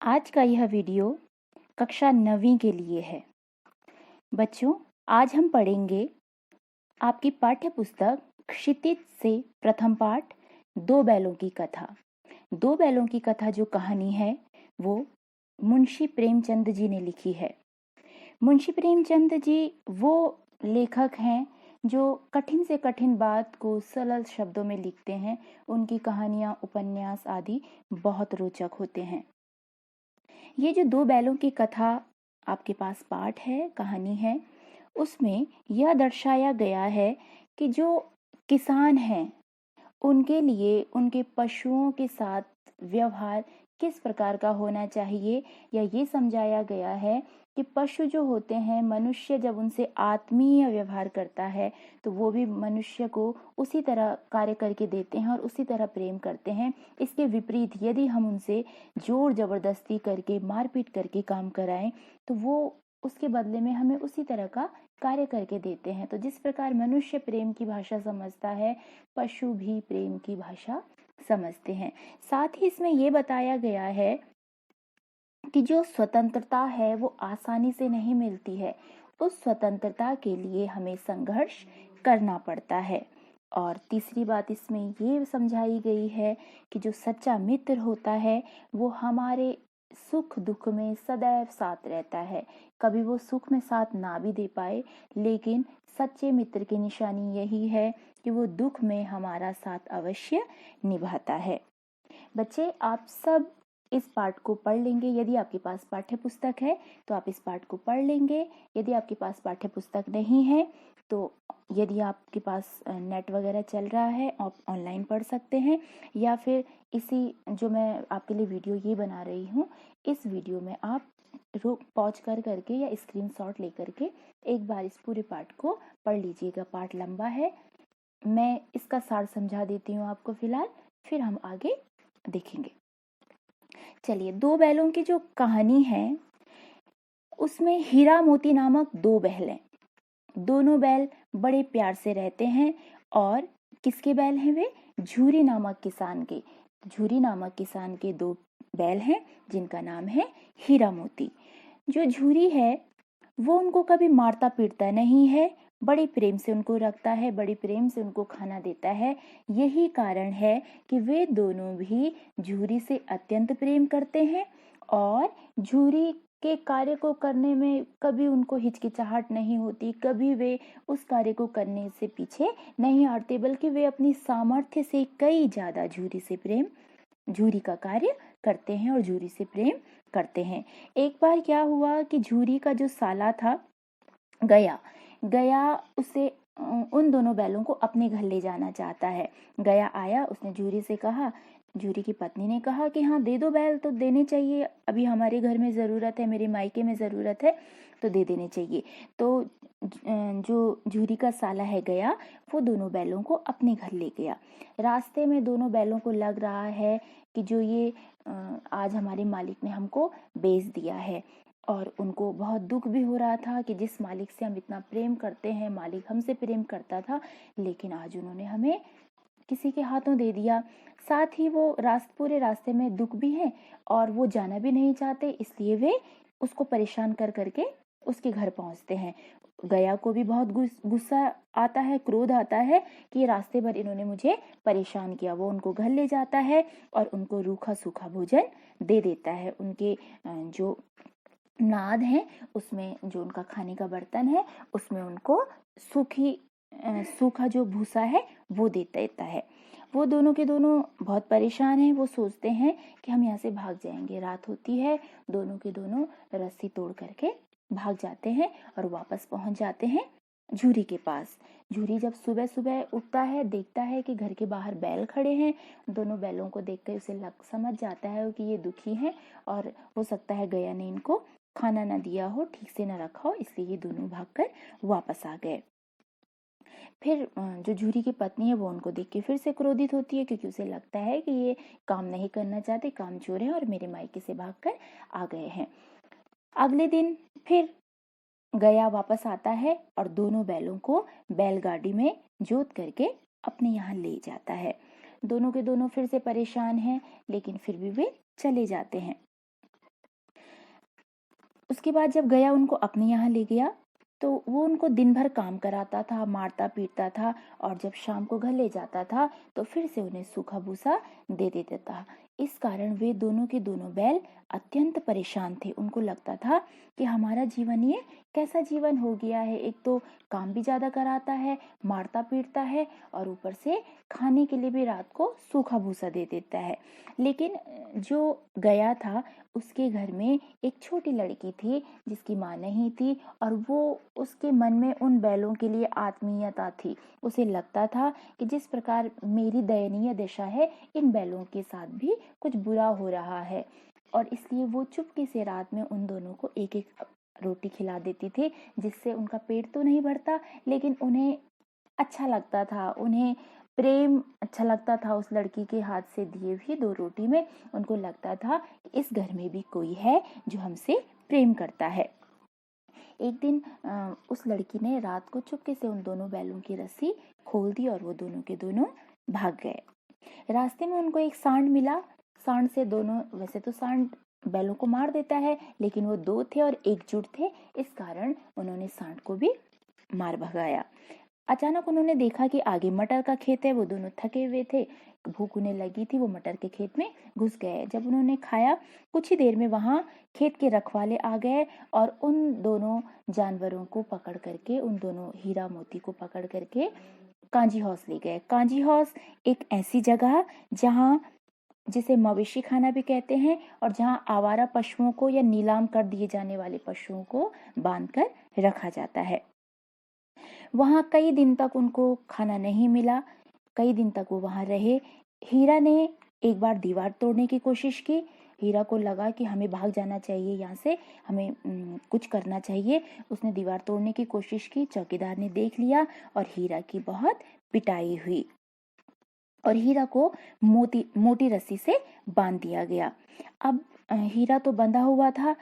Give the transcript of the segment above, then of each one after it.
आज का यह वीडियो कक्षा 9वीं के लिए है। बच्चों, आज हम पढ़ेंगे आपकी पाठ्य पुस्तक क्षितिज से प्रथम पाठ दो बैलों की कथा। दो बैलों की कथा जो कहानी है वो मुंशी प्रेमचंद जी ने लिखी है। मुंशी प्रेमचंद जी वो लेखक हैं जो कठिन से कठिन बात को सरल शब्दों में लिखते हैं। उनकी कहानियाँ, उपन्यास आदि बहुत रोचक होते हैं। ये जो दो बैलों की कथा आपके पास पाठ है, कहानी है, उसमें यह दर्शाया गया है कि जो किसान हैं उनके लिए उनके पशुओं के साथ व्यवहार किस प्रकार का होना चाहिए, या ये समझाया गया है कि पशु जो होते हैं, मनुष्य जब उनसे आत्मीय व्यवहार करता है तो वो भी मनुष्य को उसी तरह कार्य करके देते हैं और उसी तरह प्रेम करते हैं। इसके विपरीत यदि हम उनसे जोर जबरदस्ती करके, मारपीट करके काम कराएं तो वो उसके बदले में हमें उसी तरह का कार्य करके देते हैं। तो जिस प्रकार मनुष्य प्रेम की भाषा समझता है, पशु भी प्रेम की भाषा समझते हैं। साथ ही इसमें ये बताया गया है कि जो स्वतंत्रता है वो आसानी से नहीं मिलती है। उस स्वतंत्रता के लिए हमें संघर्ष करना पड़ता है। और तीसरी बात इसमें ये समझाई गई है कि जो सच्चा मित्र होता है वो हमारे सुख दुख में सदैव साथ रहता है। कभी वो सुख में साथ ना भी दे पाए, लेकिन सच्चे मित्र की निशानी यही है कि वो दुख में हमारा साथ अवश्य निभाता है। बच्चे, आप सब इस पाठ को पढ़ लेंगे। यदि आपके पास पाठ्य पुस्तक है तो आप इस पाठ को पढ़ लेंगे। यदि आपके पास पाठ्य पुस्तक नहीं है तो यदि आपके पास नेट वगैरह चल रहा है, आप ऑनलाइन पढ़ सकते हैं, या फिर इसी जो मैं आपके लिए वीडियो ये बना रही हूँ, इस वीडियो में आप पॉज कर करके या स्क्रीनशॉट लेकर के एक बार इस पूरे पाठ को पढ़ लीजिएगा। पाठ लंबा है, मैं इसका सार समझा देती हूँ आपको फिलहाल, फिर हम आगे देखेंगे। चलिए, दो बैलों की जो कहानी है उसमें हीरा मोती नामक दो बैल हैं। दोनों बैल बड़े प्यार से रहते हैं। और किसके बैल हैं वे? झूरी नामक किसान के। झूरी नामक किसान के दो बैल हैं जिनका नाम है हीरा मोती। जो झूरी है वो उनको कभी मारता पीटता नहीं है, बड़े प्रेम से उनको रखता है, बड़े प्रेम से उनको खाना देता है। यही कारण है कि वे दोनों भी झूरी से अत्यंत प्रेम करते हैं और झूरी के कार्य को करने में कभी उनको हिचकिचाहट नहीं होती। कभी वे उस कार्य को करने से पीछे नहीं हटते, बल्कि वे अपनी सामर्थ्य से कई ज्यादा झूरी का कार्य करते हैं और झूरी से प्रेम करते हैं। एक बार क्या हुआ कि झूरी का जो साला था गया उसे उन दोनों बैलों को अपने घर ले जाना चाहता है। गया आया, उसने झूरी से कहा, झूरी की पत्नी ने कहा कि हाँ दे दो, बैल तो देने चाहिए, अभी हमारे घर में ज़रूरत है, मेरे मायके में ज़रूरत है, तो दे देने चाहिए। तो जो झूरी का साला है गया, वो दोनों बैलों को अपने घर ले गया। रास्ते में दोनों बैलों को लग रहा है कि जो ये आज हमारे मालिक ने हमको बेच दिया है, और उनको बहुत दुख भी हो रहा था कि जिस मालिक से हम इतना प्रेम करते हैं, मालिक हमसे प्रेम करता था, लेकिन आज उन्होंने हमें किसी के हाथों दे दिया। साथ ही वो पूरे रास्ते में दुख भी है और वो जाना भी नहीं चाहते, इसलिए वे उसको परेशान कर करके उसके घर पहुंचते हैं। गया को भी बहुत गुस्सा आता है, क्रोध आता है कि ये रास्ते भर इन्होंने मुझे परेशान किया। वो उनको घर ले जाता है और उनको रूखा सूखा भोजन दे देता है। उनके जो नाद है उसमें, जो उनका खाने का बर्तन है उसमें उनको सूखा जो भूसा है वो दे देता है। वो दोनों के दोनों बहुत परेशान हैं। वो सोचते हैं कि हम यहाँ से भाग जाएंगे। रात होती है, दोनों के दोनों रस्सी तोड़ करके भाग जाते हैं और वापस पहुंच जाते हैं झूरी के पास। झूरी जब सुबह सुबह उठता है, देखता है कि घर के बाहर बैल खड़े हैं। दोनों बैलों को देखकर उसे समझ जाता है कि ये दुखी हैं और हो सकता है गया ने इनको खाना ना दिया हो, ठीक से ना रखा हो, इसलिए ये दोनों भागकर वापस आ गए। फिर जो झूरी की पत्नी है वो उनको देख के फिर से क्रोधित होती है, क्योंकि उसे लगता है कि ये काम नहीं करना चाहते, कामचोर हैं और मेरे मायके से भागकर आ गए हैं। अगले दिन फिर गया वापस आता है और दोनों बैलों को बैलगाड़ी में जोत करके अपने यहाँ ले जाता है। दोनों के दोनों फिर से परेशान हैं, लेकिन फिर भी वे चले जाते हैं। उसके बाद जब गया उनको अपने यहाँ ले गया तो वो उनको दिन भर काम कराता था, मारता पीटता था, और जब शाम को घर ले जाता था तो फिर से उन्हें सूखा भूसा दे देता था। इस कारण वे दोनों के दोनों बैल अत्यंत परेशान थे। उनको लगता था कि हमारा जीवन ये कैसा जीवन हो गया है, एक तो काम भी ज्यादा कराता है, मारता पीटता है, और ऊपर से खाने के लिए भी रात को सूखा भूसा दे देता है। लेकिन जो गया था उसके घर में एक छोटी लड़की थी जिसकी माँ नहीं थी, और वो उसके मन में उन बैलों के लिए आत्मीयता थी। उसे लगता था कि जिस प्रकार मेरी दयनीय दशा है, इन बैलों के साथ भी कुछ बुरा हो रहा है, और इसलिए वो चुपके से रात में उन दोनों को एक एक रोटी खिला देती थी, जिससे उनका पेट तो नहीं भरता लेकिन उन्हें अच्छा लगता था, उन्हें प्रेम अच्छा लगता था उस लड़की के हाथ से दिए हुई 2 रोटी में। उनको लगता था कि इस घर में भी कोई है जो हमसे प्रेम करता है। एक दिन उस लड़की ने रात को चुपके से उन दोनों बैलों की रस्सी खोल दी और वो दोनों के दोनों भाग गए। रास्ते में उनको एक सांड मिला। सांड से दोनों, वैसे तो सांड बैलों को मार देता है, लेकिन वो 2 थे और एकजुट थे, इस कारण उन्होंने सांड को भी मार भगाया। अचानक उन्होंने देखा कि आगे मटर का खेत है। वो दोनों थके हुए थे, भूख उन्हें लगी थी, वो मटर के खेत में घुस गए। जब उन्होंने खाया, कुछ ही देर में वहां खेत के रखवाले आ गए और उन दोनों जानवरों को पकड़ करके, उन दोनों हीरा मोती को पकड़ करके कांजी हौस ले गए। कांजी हौस एक ऐसी जगह जहाँ, जिसे मवेशी खाना भी कहते हैं, और जहाँ आवारा पशुओं को या नीलाम कर दिए जाने वाले पशुओं को बांधकर रखा जाता है। वहां कई दिन तक उनको खाना नहीं मिला, कई दिन तक वो वहां रहे। हीरा ने एक बार दीवार तोड़ने की कोशिश की। हीरा को लगा कि हमें भाग जाना चाहिए यहाँ से, हमें कुछ करना चाहिए। उसने दीवार तोड़ने की कोशिश की, चौकीदार ने देख लिया और हीरा की बहुत पिटाई हुई और हीरा को मोटी रस्सी से बांध दिया गया। अब हीरा तो बंधा हुआ था।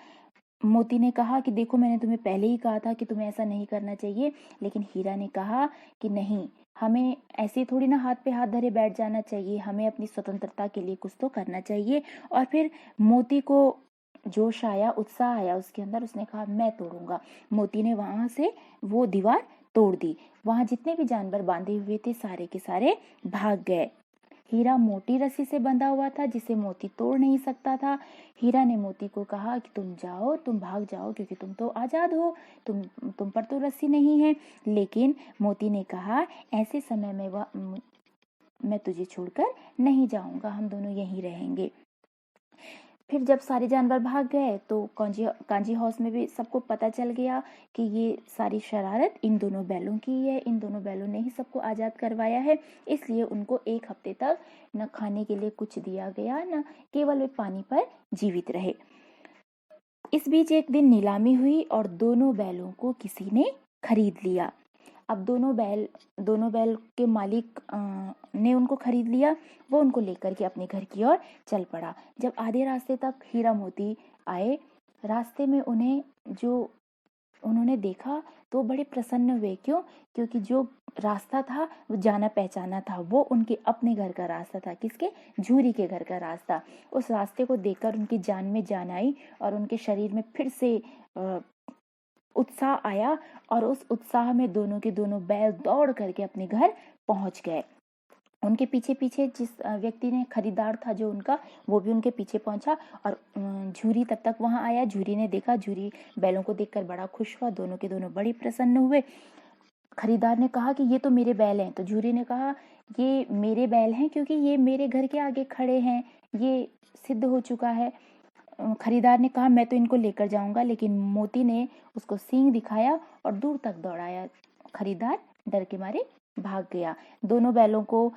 मोती ने कहा कि देखो, मैंने तुम्हें पहले ही कहा था कि तुम्हें ऐसा नहीं करना चाहिए, लेकिन हीरा ने कहा कि नहीं, हमें ऐसे थोड़ी ना हाथ पे हाथ धरे बैठ जाना चाहिए, हमें अपनी स्वतंत्रता के लिए कुछ तो करना चाहिए। और फिर मोती को जोश आया, उत्साह आया उसके अंदर, उसने कहा मैं तोड़ूंगा। मोती ने वहां से वो दीवार तोड़ दी। वहां जितने भी जानवर बांधे हुए थे सारे के सारे भाग गए। हीरा मोटी रस्सी से बंधा हुआ था जिसे मोती तोड़ नहीं सकता था। हीरा ने मोती को कहा कि तुम जाओ, तुम भाग जाओ, क्योंकि तुम तो आजाद हो, तुम पर तो रस्सी नहीं है। लेकिन मोती ने कहा, ऐसे समय में मैं तुझे छोड़कर नहीं जाऊंगा, हम दोनों यहीं रहेंगे। फिर जब सारे जानवर भाग गए तो कांजी हाउस में भी सबको पता चल गया कि ये सारी शरारत इन दोनों बैलों की है, इन दोनों बैलों ने ही सबको आज़ाद करवाया है। इसलिए उनको 1 हफ्ते तक न खाने के लिए कुछ दिया गया, न केवल वे पानी पर जीवित रहे। इस बीच एक दिन नीलामी हुई और दोनों बैलों को किसी ने खरीद लिया। अब दोनों बैल के मालिक ने उनको खरीद लिया। वो उनको लेकर के अपने घर की ओर चल पड़ा। जब आधे रास्ते तक हीरा मोती आए, रास्ते में उन्होंने देखा तो बड़े प्रसन्न हुए। क्योंकि जो रास्ता था वो जाना पहचाना था, वो उनके अपने घर का रास्ता था। किसके? झूरी के घर का रास्ता। उस रास्ते को देखकर उनकी जान में जान आई और उनके शरीर में फिर से उत्साह आया, और उस उत्साह में दोनों के दोनों बैल दौड़ करके अपने घर पहुंच गए। उनके पीछे पीछे जिस व्यक्ति ने खरीदार था जो उनका, वो भी उनके पीछे पहुंचा और झूरी तब तक वहां आया। झूरी ने देखा, झूरी बैलों को देखकर बड़ा खुश हुआ, दोनों के दोनों बड़े प्रसन्न हुए। खरीदार ने कहा कि ये तो मेरे बैल हैं। तो झूरी ने कहा, ये मेरे बैल हैं क्योंकि ये मेरे घर के आगे खड़े हैं, ये सिद्ध हो चुका है। खरीदार ने कहा, मैं तो इनको लेकर जाऊंगा, लेकिन मोती ने उसको सींग दिखाया और दूर तक दौड़ाया। खरीदार डर के मारे भाग गया। दोनों बैलों को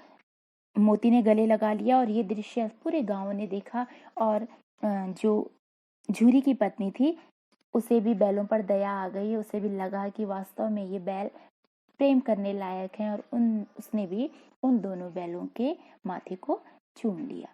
मोती ने गले लगा लिया और ये दृश्य पूरे गांव ने देखा। और जो झूरी की पत्नी थी, उसे भी बैलों पर दया आ गई। उसे भी लगा कि वास्तव में ये बैल प्रेम करने लायक हैं, और उसने भी उन दोनों बैलों के माथे को चूम लिया।